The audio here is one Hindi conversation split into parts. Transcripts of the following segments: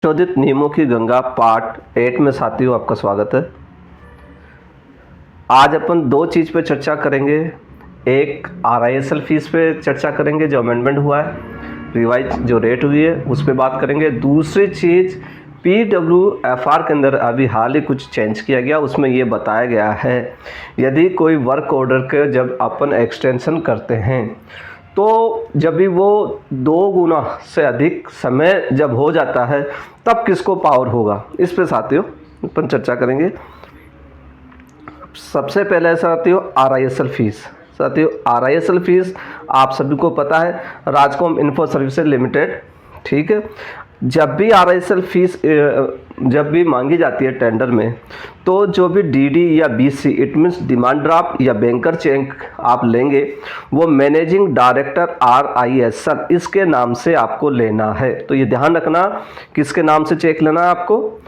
संशोधित नियमों की गंगा पार्ट 8 में साथियों आपका स्वागत है। आज अपन दो चीज़ पे चर्चा करेंगे। एक RISL फीस पे चर्चा करेंगे, जो अमेंडमेंट हुआ है, रिवाइज जो रेट हुई है उस पर बात करेंगे। दूसरी चीज़ PWFR के अंदर अभी हाल ही कुछ चेंज किया गया, उसमें ये बताया गया है यदि कोई वर्क ऑर्डर के जब अपन एक्सटेंशन करते हैं तो जब भी वो 2 गुना से अधिक समय जब हो जाता है तब किसको पावर होगा, इस पे साथियों अपन चर्चा करेंगे। सबसे पहले साथियों RISL फीस। साथियों RISL फीस आप सभी को पता है, राजकॉम इन्फो सर्विसेज लिमिटेड, ठीक है। जब भी RISL फीस जब भी मांगी जाती है टेंडर में, तो जो भी DD या BC it means demand draft या बैंकर चेक आप लेंगे वो मैनेजिंग डायरेक्टर RISL इसके नाम से आपको लेना है। तो ये ध्यान रखना, किसके नाम से चेक लेना है आपको,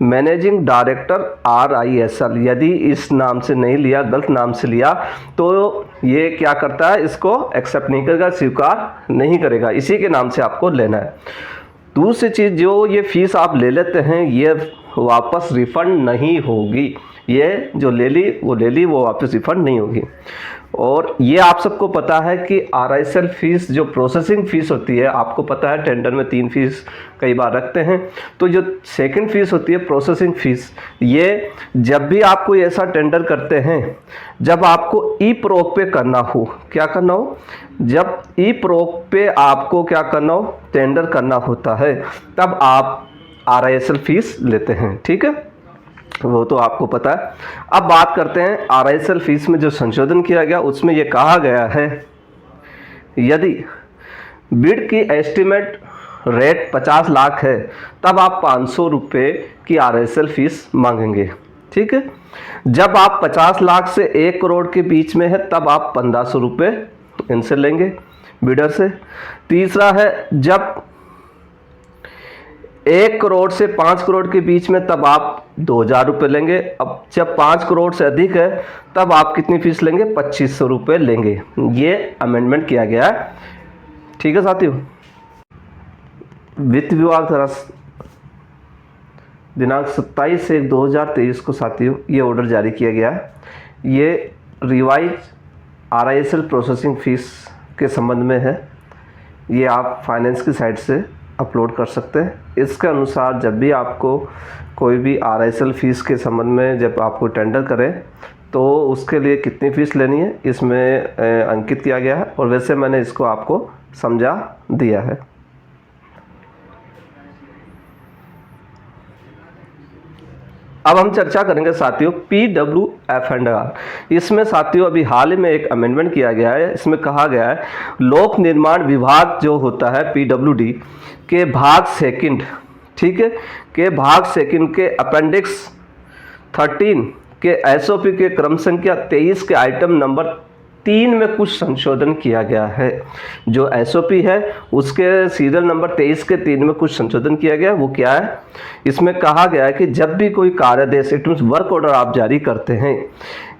मैनेजिंग डायरेक्टर RISL। यदि इस नाम से नहीं लिया, गलत नाम से लिया, तो ये क्या करता है, इसको एक्सेप्ट नहीं करेगा, स्वीकार नहीं करेगा। इसी के नाम से आपको लेना है। दूसरी चीज़, जो ये फीस आप ले लेते हैं ये वापस रिफ़ंड नहीं होगी। ये जो ले ली वो वापस रिफ़ंड नहीं होगी। और ये आप सबको पता है कि RISL फीस जो प्रोसेसिंग फ़ीस होती है, आपको पता है टेंडर में 3 फीस कई बार रखते हैं। तो जो सेकंड फीस होती है प्रोसेसिंग फ़ीस, ये जब भी आप कोई ऐसा टेंडर करते हैं जब आपको ई-प्रोक पे करना हो, क्या करना हो, जब ई-प्रोक पे आपको क्या करना हो, टेंडर करना होता है, तब आप RISL फीस लेते हैं, ठीक है, वो तो आपको पता है। अब बात करते हैं RISL फीस में जो संशोधन किया गया, उसमें ये कहा गया है यदि बिड की एस्टिमेट रेट 50 लाख है तब आप 500 रुपये की RISL फीस मांगेंगे, ठीक है। जब आप 50 लाख से 1 करोड़ के बीच में है तब आप 1500 रुपये इनसे लेंगे, बिडर से। तीसरा है जब 1 करोड़ से 5 करोड़ के बीच में तब आप 2000 रुपये लेंगे। अब जब 5 करोड़ से अधिक है तब आप कितनी फीस लेंगे, 2500 रुपये लेंगे। ये अमेंडमेंट किया गया है, ठीक है साथियों। वित्त विभाग द्वारा दिनांक 27/1/2023 को साथियों ये ऑर्डर जारी किया गया है। ये रिवाइज RISL प्रोसेसिंग फ़ीस के संबंध में है। ये आप फाइनेंस की साइट से अपलोड कर सकते हैं। इसके अनुसार जब भी आपको कोई भी RISL फीस के संबंध में जब आपको टेंडर करें तो उसके लिए कितनी फ़ीस लेनी है इसमें अंकित किया गया है, और वैसे मैंने इसको आपको समझा दिया है। अब हम चर्चा करेंगे साथियों PWFR। इसमें साथियों अभी हाल ही में एक अमेंडमेंट किया गया है। इसमें कहा गया है लोक निर्माण विभाग जो होता है PWD के भाग सेकंड, ठीक है, के भाग सेकंड के अपेंडिक्स 13 के SOP के क्रम संख्या 23 के आइटम नंबर 3 में कुछ संशोधन किया गया है। जो SOP है उसके सीरियल नंबर 23 के 3 में कुछ संशोधन किया गया है। वो क्या है, इसमें कहा गया है कि जब भी कोई कार्यादेश इट मीन्स वर्क ऑर्डर आप जारी करते हैं,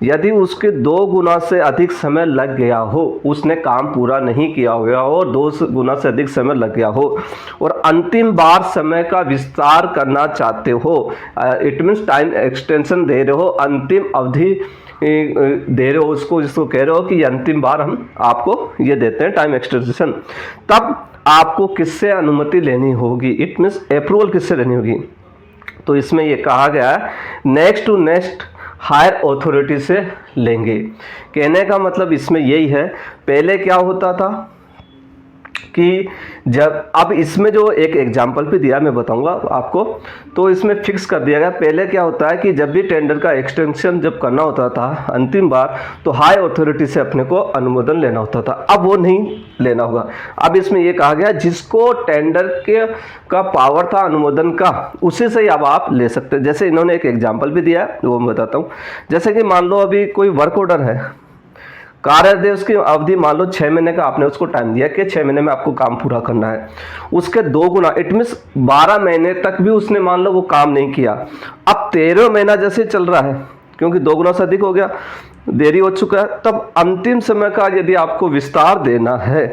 यदि उसके 2 गुना से अधिक समय लग गया हो, उसने काम पूरा नहीं किया हुआ हो और 2 गुना से अधिक समय लग गया हो, और अंतिम बार समय का विस्तार करना चाहते हो, इट मीन्स टाइम एक्सटेंशन दे रहे हो, अंतिम अवधि दे रहे हो उसको, जिसको कह रहे हो कि अंतिम बार हम आपको ये देते हैं टाइम एक्सटेंशन, तब आपको किससे अनुमति लेनी होगी, इट मीन्स अप्रूवल किससे लेनी होगी। तो इसमें ये कहा गया है next to next higher authority से लेंगे। कहने का मतलब इसमें यही है, पहले क्या होता था कि जब, अब इसमें जो एक एग्जाम्पल भी दिया मैं बताऊंगा आपको, तो इसमें फिक्स कर दिया गया। पहले क्या होता है कि जब भी टेंडर का एक्सटेंशन जब करना होता था अंतिम बार, तो हाई अथॉरिटी से अपने को अनुमोदन लेना होता था, अब वो नहीं लेना होगा। अब इसमें ये कहा गया जिसको टेंडर के का पावर था अनुमोदन का, उसी से ही अब आप ले सकते हैं। जैसे इन्होंने एक एग्जाम्पल भी दिया है, वो मैं बताता हूँ। जैसे कि मान लो अभी कोई वर्क ऑर्डर है, कार्यादेश की अवधि मान लो 6 महीने का आपने उसको टाइम दिया कि 6 महीने में आपको काम पूरा करना है, उसके 2 गुना इट मीन्स 12 महीने तक भी उसने मान लो वो काम नहीं किया। अब 13वां महीना जैसे चल रहा है, क्योंकि 2 गुना से अधिक हो गया, देरी हो चुका है, तब अंतिम समय का यदि आपको विस्तार देना है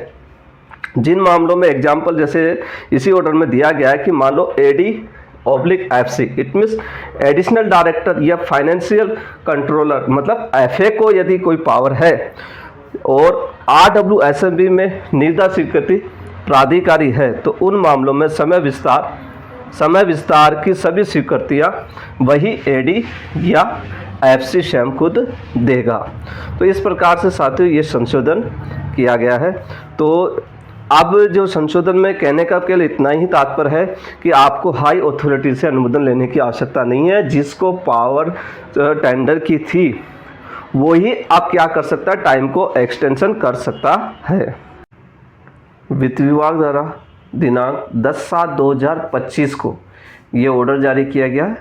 जिन मामलों में एग्जाम्पल जैसे इसी ऑर्डर में दिया गया है कि मान लो AD/FC, it means additional director या फाइनेंशियल कंट्रोलर, मतलब FA को यदि कोई पावर है और RWSMB में निविदा स्वीकृति प्राधिकारी है तो उन मामलों में समय विस्तार की सभी स्वीकृतियाँ वही AD या FC स्वयं खुद देगा। तो इस प्रकार से साथियों ये संशोधन किया गया है। तो अब जो संशोधन में कहने का केवल इतना ही तात्पर्य है कि आपको हाई अथॉरिटी से अनुमोदन लेने की आवश्यकता नहीं है। जिसको पावर टेंडर की थी वो ही आप क्या कर सकता है, टाइम को एक्सटेंशन कर सकता है। वित्त विभाग द्वारा दिनांक 10/7/2025 को ये ऑर्डर जारी किया गया है।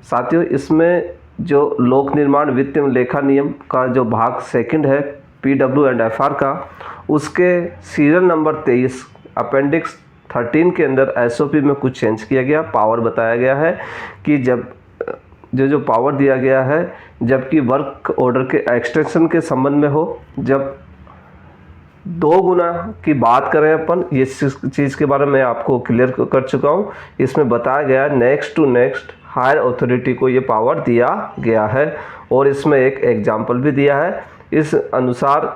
साथियों इसमें जो लोक निर्माण वित्त एवं लेखा नियम का जो भाग सेकंड है PW&FR का, उसके सीरियल नंबर 23 अपेंडिक्स 13 के अंदर SOP में कुछ चेंज किया गया। पावर बताया गया है कि जब जो पावर दिया गया है, जबकि वर्क ऑर्डर के एक्सटेंशन के संबंध में हो, जब 2 गुना की बात करें अपन, ये चीज़ के बारे में आपको क्लियर कर चुका हूँ। इसमें बताया गया next to next higher authority को ये पावर दिया गया है और इसमें एक एग्जाम्पल भी दिया है। इस अनुसार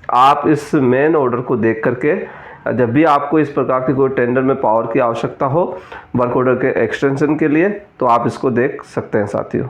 आप इस मेन ऑर्डर को देख करके जब भी आपको इस प्रकार की कोई टेंडर में पावर की आवश्यकता हो वर्क ऑर्डर के एक्सटेंशन के लिए, तो आप इसको देख सकते हैं साथियों।